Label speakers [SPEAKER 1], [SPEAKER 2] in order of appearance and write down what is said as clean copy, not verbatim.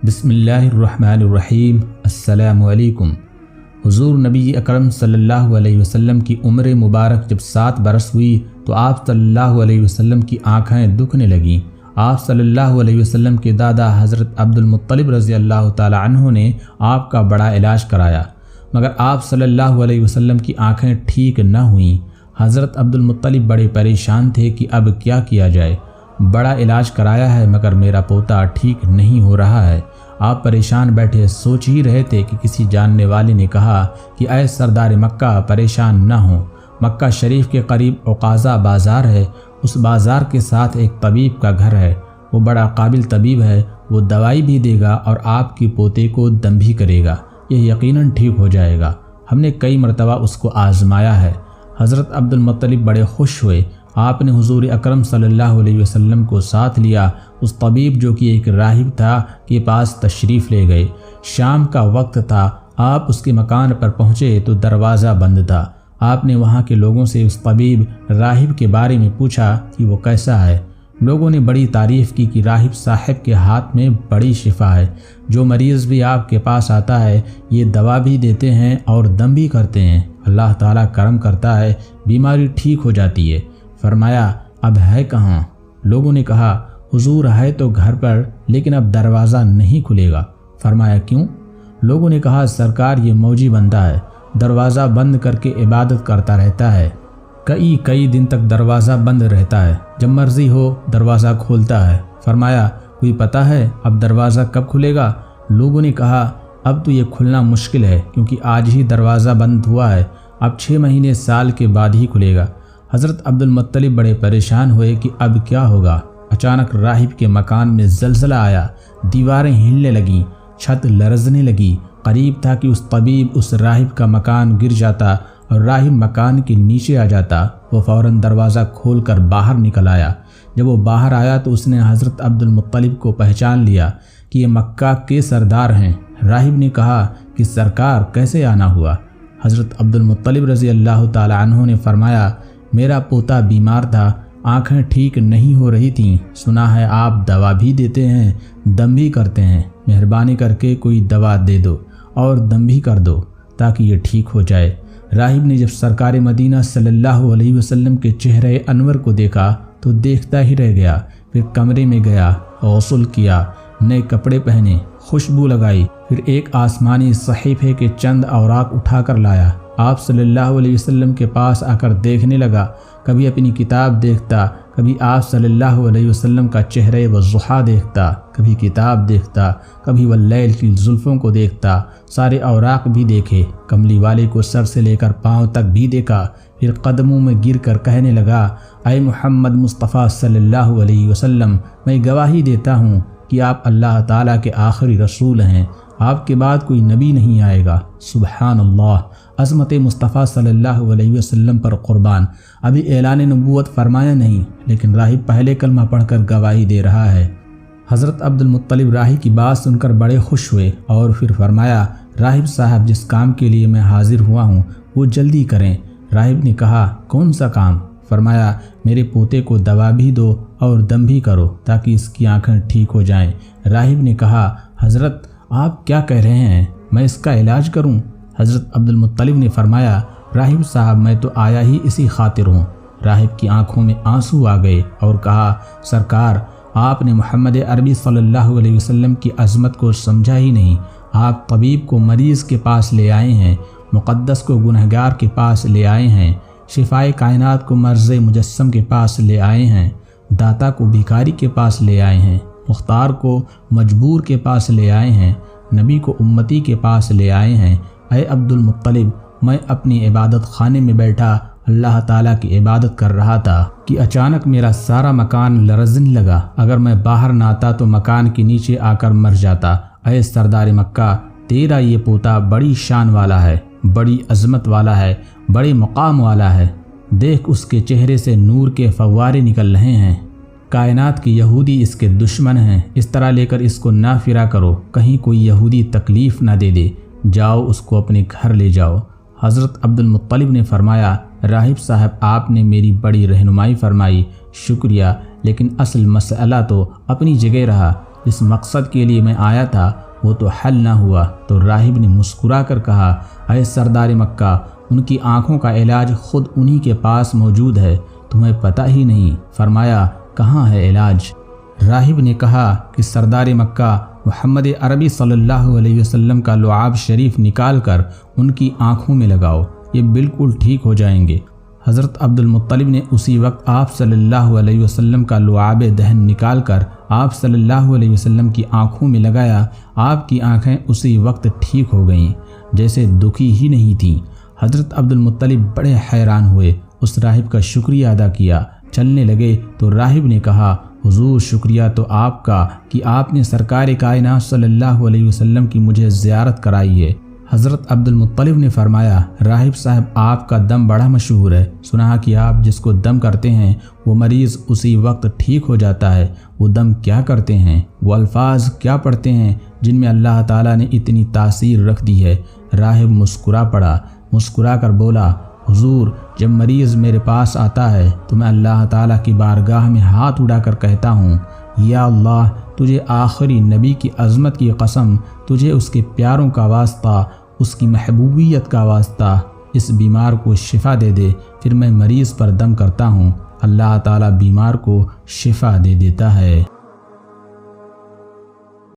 [SPEAKER 1] بسم اللہ الرحمن الرحیم۔ السلام علیکم۔ حضور نبی اکرم صلی اللہ علیہ وسلم کی عمر مبارک جب 7 برس ہوئی تو آپ صلی اللہ علیہ وسلم کی آنکھیں دکھنے لگیں۔ آپ صلی اللہ علیہ وسلم کے دادا حضرت عبد المطلب رضی اللہ تعالی عنہ نے آپ کا بڑا علاج کرایا، مگر آپ صلی اللہ علیہ وسلم کی آنکھیں ٹھیک نہ ہوئیں۔ حضرت عبد المطلب بڑے پریشان تھے کہ اب کیا کیا جائے، بڑا علاج کرایا ہے مگر میرا پوتا ٹھیک نہیں ہو رہا ہے۔ آپ پریشان بیٹھے سوچ ہی رہے تھے کہ کسی جاننے والے نے کہا کہ اے سردار مکہ پریشان نہ ہوں، مکہ شریف کے قریب عکاظہ بازار ہے، اس بازار کے ساتھ ایک طبیب کا گھر ہے، وہ بڑا قابل طبیب ہے، وہ دوائی بھی دے گا اور آپ کے پوتے کو دم بھی کرے گا، یہ یقیناً ٹھیک ہو جائے گا۔ ہم نے کئی مرتبہ اس کو آزمایا ہے۔ حضرت عبد المطلب بڑے خوش ہوئے۔ آپ نے حضور اکرم صلی اللہ علیہ وسلم کو ساتھ لیا، اس طبیب جو کہ ایک راہب تھا کے پاس تشریف لے گئے۔ شام کا وقت تھا، آپ اس کے مکان پر پہنچے تو دروازہ بند تھا۔ آپ نے وہاں کے لوگوں سے اس طبیب راہب کے بارے میں پوچھا کہ وہ کیسا ہے۔ لوگوں نے بڑی تعریف کی کہ راہب صاحب کے ہاتھ میں بڑی شفا ہے، جو مریض بھی آپ کے پاس آتا ہے یہ دوا بھی دیتے ہیں اور دم بھی کرتے ہیں، اللہ تعالیٰ کرم کرتا ہے، بیماری ٹھیک ہو جاتی ہے۔ فرمایا اب ہے کہاں؟ لوگوں نے کہا حضور ہے تو گھر پر، لیکن اب دروازہ نہیں کھلے گا۔ فرمایا کیوں؟ لوگوں نے کہا سرکار یہ موجی بندہ ہے، دروازہ بند کر کے عبادت کرتا رہتا ہے، کئی دن تک دروازہ بند رہتا ہے، جب مرضی ہو دروازہ کھولتا ہے۔ فرمایا کوئی پتہ ہے اب دروازہ کب کھلے گا؟ لوگوں نے کہا اب تو یہ کھلنا مشکل ہے کیونکہ آج ہی دروازہ بند ہوا ہے، اب 6 مہینے سال کے بعد ہی کھلے گا۔ حضرت عبد المطلب بڑے پریشان ہوئے کہ اب کیا ہوگا۔ اچانک راہب کے مکان میں زلزلہ آیا، دیواریں ہلنے لگیں، چھت لرزنے لگی۔ قریب تھا کہ اس طبیب اس راہب کا مکان گر جاتا اور راہب مکان کے نیچے آ جاتا۔ وہ فوراً دروازہ کھول کر باہر نکل آیا۔ جب وہ باہر آیا تو اس نے حضرت عبد المطلب کو پہچان لیا کہ یہ مکہ کے سردار ہیں۔ راہب نے کہا کہ سرکار کیسے آنا ہوا؟ حضرت عبد المطلب رضی اللہ تعالی عنہ نے فرمایا میرا پوتا بیمار تھا، آنکھیں ٹھیک نہیں ہو رہی تھیں، سنا ہے آپ دوا بھی دیتے ہیں، دم بھی کرتے ہیں، مہربانی کر کے کوئی دوا دے دو اور دم بھی کر دو تاکہ یہ ٹھیک ہو جائے۔ راہب نے جب سرکار مدینہ صلی اللہ علیہ وسلم کے چہرے انور کو دیکھا تو دیکھتا ہی رہ گیا، پھر کمرے میں گیا، غسل کیا، نئے کپڑے پہنے، خوشبو لگائی، پھر ایک آسمانی صحیفے کے چند اوراق اٹھا کر لایا۔ آپ صلی اللہ علیہ وسلم کے پاس آ کر دیکھنے لگا، کبھی اپنی کتاب دیکھتا، کبھی آپ صلی اللہ علیہ وسلم کا چہرہ والضحیٰ دیکھتا، کبھی کتاب دیکھتا، کبھی واللیل کی زلفوں کو دیکھتا، سارے اوراق بھی دیکھے، کملی والے کو سر سے لے کر پاؤں تک بھی دیکھا، پھر قدموں میں گر کر کہنے لگا اے محمد مصطفیٰ صلی اللہ علیہ وسلم، میں گواہی دیتا ہوں کہ آپ اللہ تعالیٰ کے آخری رسول ہیں، آپ کے بعد کوئی نبی نہیں آئے گا۔ سبحان اللہ، عظمت مصطفیٰ صلی اللہ علیہ وسلم پر قربان۔ ابھی اعلان نبوت فرمایا نہیں، لیکن راہب پہلے کلمہ پڑھ کر گواہی دے رہا ہے۔ حضرت عبد المطلب راہب کی بات سن کر بڑے خوش ہوئے اور پھر فرمایا راہب صاحب جس کام کے لیے میں حاضر ہوا ہوں وہ جلدی کریں۔ راہب نے کہا کون سا کام؟ فرمایا میرے پوتے کو دوا بھی دو اور دم بھی کرو تاکہ اس کی آنکھیں ٹھیک ہو جائیں۔ راہب نے کہا حضرت آپ کیا کہہ رہے ہیں، میں اس کا علاج کروں؟ حضرت عبد المطلب نے فرمایا راہب صاحب میں تو آیا ہی اسی خاطر ہوں۔ راہب کی آنکھوں میں آنسو آ گئے اور کہا سرکار آپ نے محمد عربی صلی اللہ علیہ وسلم کی عظمت کو سمجھا ہی نہیں۔ آپ طبیب کو مریض کے پاس لے آئے ہیں، مقدس کو گنہگار کے پاس لے آئے ہیں، شفائے کائنات کو مرض مجسم کے پاس لے آئے ہیں، داتا کو بھیکاری کے پاس لے آئے ہیں، مختار کو مجبور کے پاس لے آئے ہیں، نبی کو امتی کے پاس لے آئے ہیں۔ اے عبد المطلب میں اپنی عبادت خانے میں بیٹھا اللہ تعالیٰ کی عبادت کر رہا تھا کہ اچانک میرا سارا مکان لرزنے لگا، اگر میں باہر نہ آتا تو مکان کے نیچے آ کر مر جاتا۔ اے سردار مکہ تیرا یہ پوتا بڑی شان والا ہے، بڑی عظمت والا ہے، بڑے مقام والا ہے، دیکھ اس کے چہرے سے نور کے فوارے نکل رہے ہیں، کائنات کے یہودی اس کے دشمن ہیں، اس طرح لے کر اس کو نہ پھرا کرو، کہیں کوئی یہودی تکلیف نہ دے دے، جاؤ اس کو اپنے گھر لے جاؤ۔ حضرت عبد المطلب نے فرمایا راہب صاحب آپ نے میری بڑی رہنمائی فرمائی، شکریہ، لیکن اصل مسئلہ تو اپنی جگہ رہا، جس مقصد کے لیے میں آیا تھا وہ تو حل نہ ہوا۔ تو راہب نے مسکرا کر کہا، اے سردار مکہ، ان کی آنکھوں کا علاج خود انہی کے پاس موجود ہے، تمہیں پتہ ہی نہیں۔ فرمایا، کہاں ہے علاج؟ راہب نے کہا کہ سردار مکہ محمد عربی صلی اللہ علیہ وسلم کا لعاب شریف نکال کر ان کی آنکھوں میں لگاؤ، یہ بالکل ٹھیک ہو جائیں گے۔ حضرت عبد المطلب نے اسی وقت آپ صلی اللہ علیہ وسلم کا لعاب دہن نکال کر آپ صلی اللہ علیہ وسلم کی آنکھوں میں لگایا۔ آپ کی آنکھیں اسی وقت ٹھیک ہو گئیں، جیسے دکھی ہی نہیں تھیں۔ حضرت عبد المطلب بڑے حیران ہوئے، اس راہب کا شکریہ ادا کیا۔ چلنے لگے تو راہب نے کہا، حضور شکریہ تو آپ کا کہ آپ نے سرکار کائنات صلی اللہ علیہ وسلم کی مجھے زیارت کرائی ہے۔ حضرت عبد المطلب نے فرمایا، راہب صاحب آپ کا دم بڑا مشہور ہے، سنا کہ آپ جس کو دم کرتے ہیں وہ مریض اسی وقت ٹھیک ہو جاتا ہے۔ وہ دم کیا کرتے ہیں؟ وہ الفاظ کیا پڑھتے ہیں جن میں اللہ تعالیٰ نے اتنی تاثیر رکھ دی ہے؟ راہب مسکرا پڑا، مسکرا کر بولا، حضور جب مریض میرے پاس آتا ہے تو میں اللہ تعالیٰ کی بارگاہ میں ہاتھ اڑا کر کہتا ہوں، یا اللہ تجھے آخری نبی کی عظمت کی قسم، تجھے اس کے پیاروں کا واسطہ، اس کی محبوبیت کا واسطہ اس بیمار کو شفا دے دے۔ پھر میں مریض پر دم کرتا ہوں، اللہ تعالیٰ بیمار کو شفا دے دیتا ہے۔